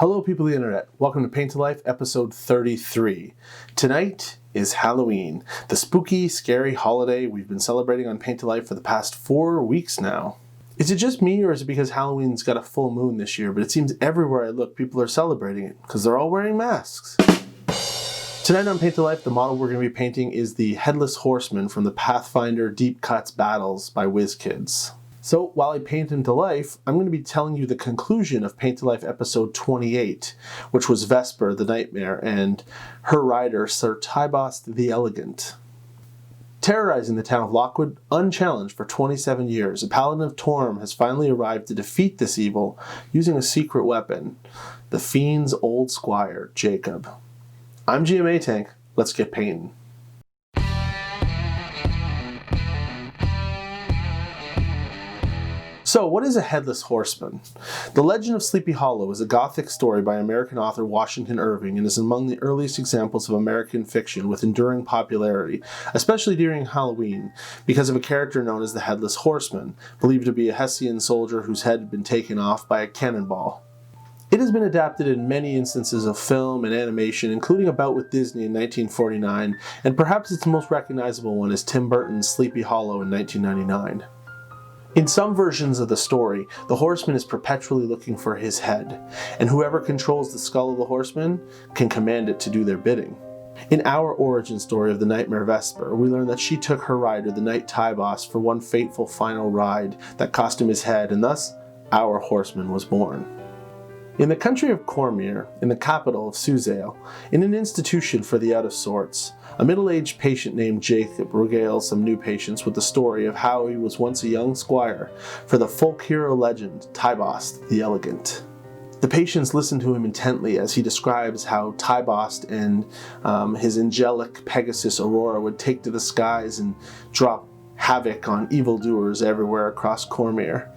Hello people of the internet, welcome to Paint to Life episode 33. Tonight is Halloween, the spooky, scary holiday we've been celebrating on Paint to Life for the past 4 weeks now. Is it just me or is it because Halloween's got a full moon this year, but it seems everywhere I look people are celebrating it because they're all wearing masks. Tonight on Paint to Life, the model we're going to be painting is the Headless Horseman from the Pathfinder Deepcuts Battles by Wizkids. So while I paint him to life, I'm going to be telling you the conclusion of Paint to Life episode 28, which was Vesper the Nightmare and her rider Sir Tybost the Elegant. Terrorizing the town of Lockwood unchallenged for 27 years, a Paladin of Torm has finally arrived to defeat this evil using a secret weapon, the fiend's old squire, Jacob. I'm GM Atank, let's get painting. So, what is a Headless Horseman? The Legend of Sleepy Hollow is a gothic story by American author Washington Irving and is among the earliest examples of American fiction with enduring popularity, especially during Halloween, because of a character known as the Headless Horseman, believed to be a Hessian soldier whose head had been taken off by a cannonball. It has been adapted in many instances of film and animation, including a bout with Disney in 1949, and perhaps its most recognizable one is Tim Burton's Sleepy Hollow in 1999. In some versions of the story, the horseman is perpetually looking for his head, and whoever controls the skull of the horseman can command it to do their bidding. In our origin story of the Nightmare Vesper, we learn that she took her rider, the Knight Tybost, for one fateful final ride that cost him his head, and thus our horseman was born. In the country of Cormyr, in the capital of Suzail, in an institution for the out of sorts, a middle-aged patient named Jacob regales some new patients with the story of how he was once a young squire for the folk hero legend Tybost the Elegant. The patients listen to him intently as he describes how Tybost and his angelic Pegasus Aurora would take to the skies and drop havoc on evildoers everywhere across Cormyr.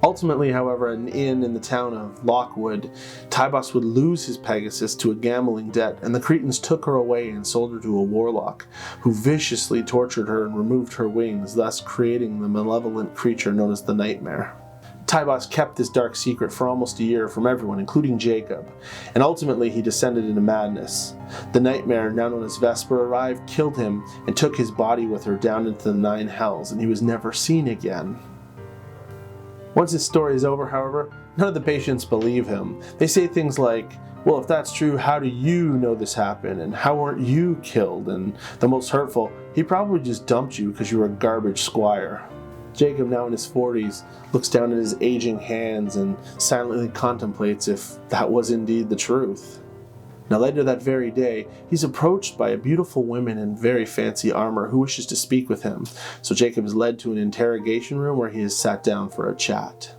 Ultimately, however, at an inn in the town of Lockwood, Tybost would lose his Pegasus to a gambling debt, and the Cretans took her away and sold her to a warlock, who viciously tortured her and removed her wings, thus creating the malevolent creature known as the Nightmare. Tybost kept this dark secret for almost a year from everyone, including Jacob, and ultimately he descended into madness. The Nightmare, now known as Vesper, arrived, killed him, and took his body with her down into the 9 hells, and he was never seen again. Once his story is over, however, none of the patients believe him. They say things like, well, if that's true, how do you know this happened? And how weren't you killed? And the most hurtful, he probably just dumped you because you were a garbage squire. Jacob, now in his 40s, looks down at his aging hands and silently contemplates if that was indeed the truth. Now later that very day, he's approached by a beautiful woman in very fancy armor who wishes to speak with him, so Jacob is led to an interrogation room where he is sat down for a chat.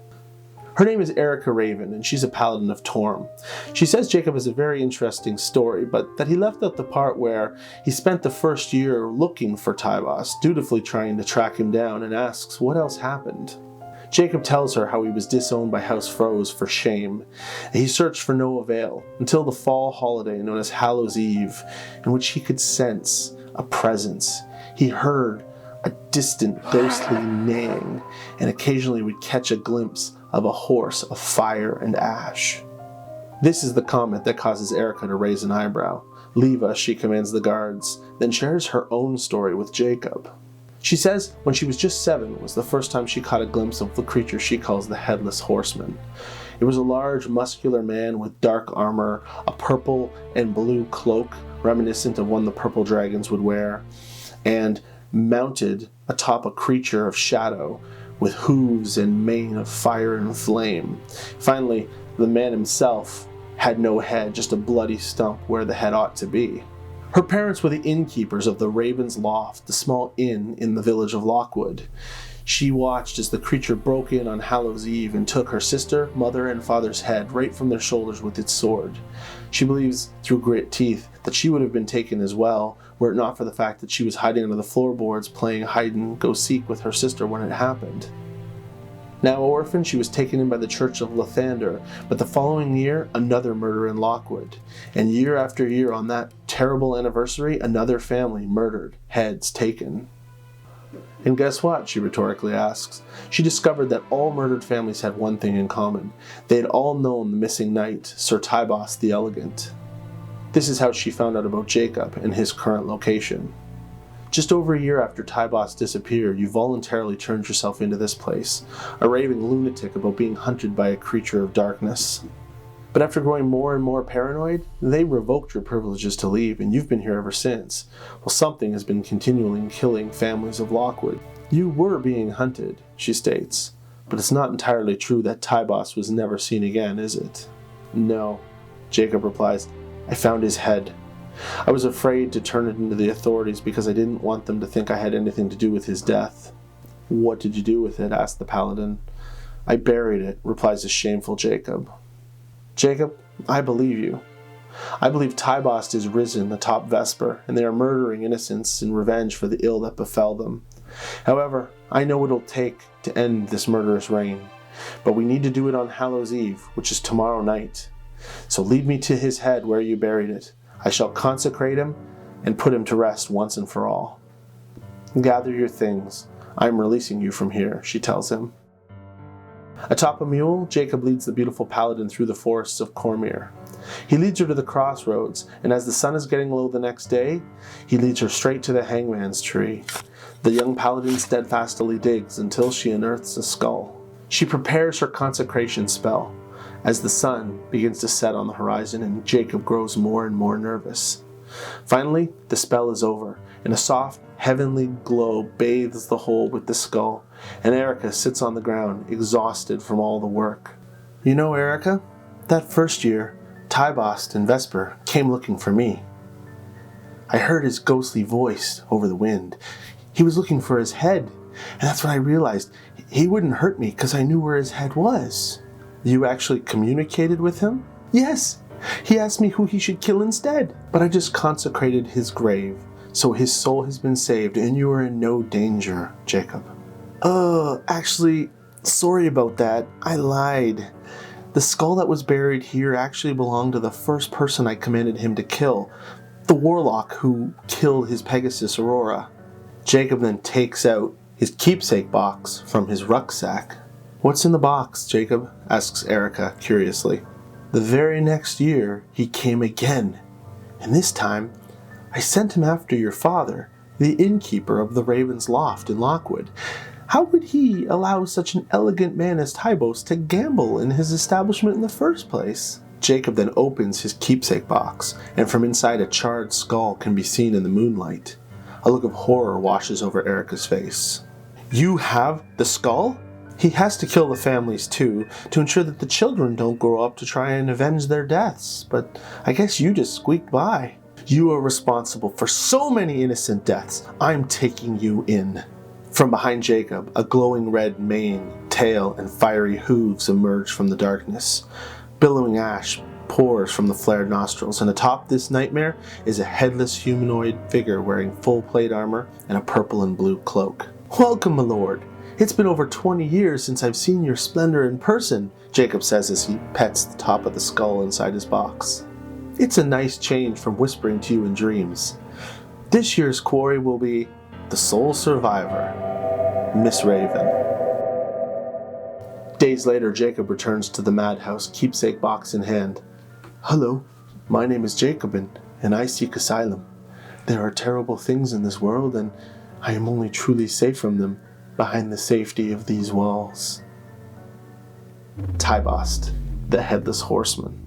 Her name is Erica Raven, and she's a Paladin of Torm. She says Jacob has a very interesting story, but that he left out the part where he spent the first year looking for Tybost, dutifully trying to track him down, and asks what else happened. Jacob tells her how he was disowned by House Froze for shame. He searched for no avail until the fall holiday known as Hallows Eve, in which he could sense a presence. He heard a distant ghostly neighing, and occasionally would catch a glimpse of a horse of fire and ash. This is the comment that causes Erica to raise an eyebrow. Leave us, she commands the guards, then shares her own story with Jacob. She says when she was just 7 was the first time she caught a glimpse of the creature she calls the Headless Horseman. It was a large, muscular man with dark armor, a purple and blue cloak reminiscent of one the purple dragons would wear, and mounted atop a creature of shadow with hooves and mane of fire and flame. Finally, the man himself had no head, just a bloody stump where the head ought to be. Her parents were the innkeepers of the Raven's Loft, the small inn in the village of Lockwood. She watched as the creature broke in on Hallows Eve and took her sister, mother, and father's head right from their shoulders with its sword. She believes, through grit teeth, that she would have been taken as well, were it not for the fact that she was hiding under the floorboards playing hide-and-go-seek with her sister when it happened. Now orphaned, she was taken in by the Church of Lathander, but the following year, another murder in Lockwood. And year after year on that terrible anniversary, another family murdered, heads taken. And guess what? She rhetorically asks. She discovered that all murdered families had one thing in common. They had all known the missing knight, Sir Tybost the Elegant. This is how she found out about Jacob and his current location. Just over a year after Tybost disappeared, you voluntarily turned yourself into this place, a raving lunatic about being hunted by a creature of darkness. But after growing more and more paranoid, they revoked your privileges to leave, and you've been here ever since. Well, something has been continually killing families of Lockwood. You were being hunted, she states, but it's not entirely true that Tybost was never seen again, is it? No, Jacob replies. I found his head. I was afraid to turn it into the authorities because I didn't want them to think I had anything to do with his death. What did you do with it? Asked the paladin. I buried it, replies the shameful Jacob. Jacob, I believe you. I believe Tybost is risen atop Vesper, and they are murdering innocents in revenge for the ill that befell them. However, I know what it'll take to end this murderous reign, but we need to do it on Hallows Eve, which is tomorrow night. So lead me to his head where you buried it. I shall consecrate him and put him to rest once and for all. Gather your things. I am releasing you from here, she tells him. Atop a mule, Jacob leads the beautiful paladin through the forests of Cormyr. He leads her to the crossroads, and as the sun is getting low the next day, he leads her straight to the hangman's tree. The young paladin steadfastly digs until she unearths a skull. She prepares her consecration spell as the sun begins to set on the horizon and Jacob grows more and more nervous. Finally, the spell is over, and a soft, heavenly glow bathes the hole with the skull, and Erica sits on the ground, exhausted from all the work. You know, Erica, that first year, Tybost and Vesper came looking for me. I heard his ghostly voice over the wind. He was looking for his head, and that's when I realized he wouldn't hurt me because I knew where his head was. You actually communicated with him? Yes. He asked me who he should kill instead, but I just consecrated his grave, so his soul has been saved and you are in no danger, Jacob. Actually, sorry about that. I lied. The skull that was buried here actually belonged to the first person I commanded him to kill, the warlock who killed his Pegasus Aurora. Jacob then takes out his keepsake box from his rucksack. What's in the box, Jacob? Asks Erica curiously. The very next year, he came again, and this time, I sent him after your father, the innkeeper of the Raven's Loft in Lockwood. How would he allow such an elegant man as Tybost to gamble in his establishment in the first place? Jacob then opens his keepsake box, and from inside a charred skull can be seen in the moonlight. A look of horror washes over Erica's face. You have the skull? He has to kill the families too, to ensure that the children don't grow up to try and avenge their deaths, but I guess you just squeaked by. You are responsible for so many innocent deaths. I'm taking you in. From behind Jacob, a glowing red mane, tail, and fiery hooves emerge from the darkness. Billowing ash pours from the flared nostrils, and atop this nightmare is a headless humanoid figure wearing full plate armor and a purple and blue cloak. Welcome, my lord. It's been over 20 years since I've seen your splendor in person, Jacob says as he pets the top of the skull inside his box. It's a nice change from whispering to you in dreams. This year's quarry will be the sole survivor, Miss Raven. Days later, Jacob returns to the madhouse, keepsake box in hand. Hello, my name is Jacobin, and I seek asylum. There are terrible things in this world, and I am only truly safe from them behind the safety of these walls. Tybost, the Headless Horseman.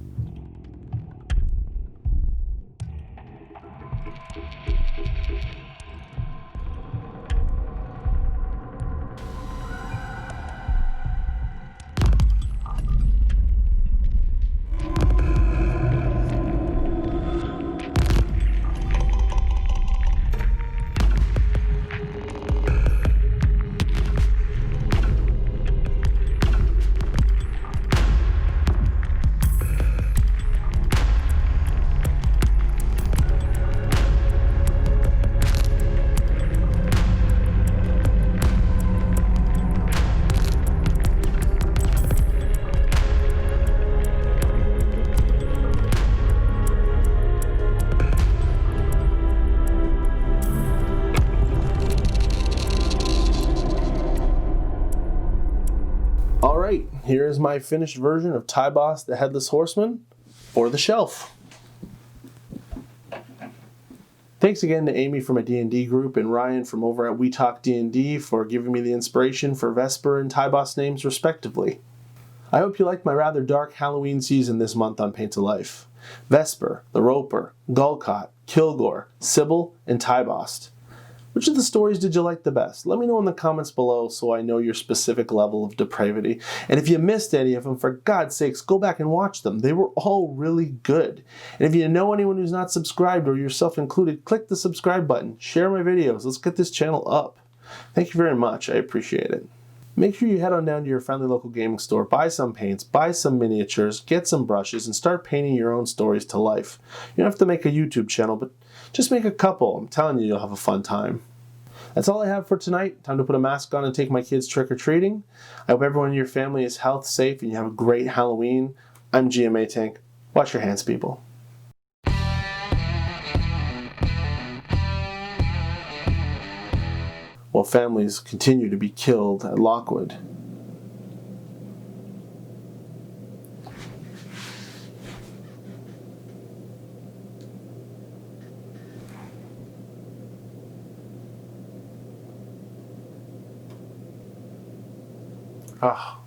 here is my finished version of Tybost the Headless Horseman, or the shelf. Thanks again to Amy from my D&D group and Ryan from over at We Talk D&D for giving me the inspiration for Vesper and Tybost names respectively. I hope you liked my rather dark Halloween season this month on Paint to Life. Vesper, the Roper, Gulcott, Kilgore, Sybil, and Tybost. Which of the stories did you like the best? Let me know in the comments below so I know your specific level of depravity. And if you missed any of them, for God's sakes, go back and watch them. They were all really good. And if you know anyone who's not subscribed, or yourself included, click the subscribe button. Share my videos. Let's get this channel up. Thank you very much. I appreciate it. Make sure you head on down to your friendly local gaming store, buy some paints, buy some miniatures, get some brushes, and start painting your own stories to life. You don't have to make a YouTube channel, but just make a couple. I'm telling you, you'll have a fun time. That's all I have for tonight. Time to put a mask on and take my kids trick-or-treating. I hope everyone in your family is health, safe, and you have a great Halloween. I'm GM Atank. Wash your hands, people. While families continue to be killed at Lockwood. Ah.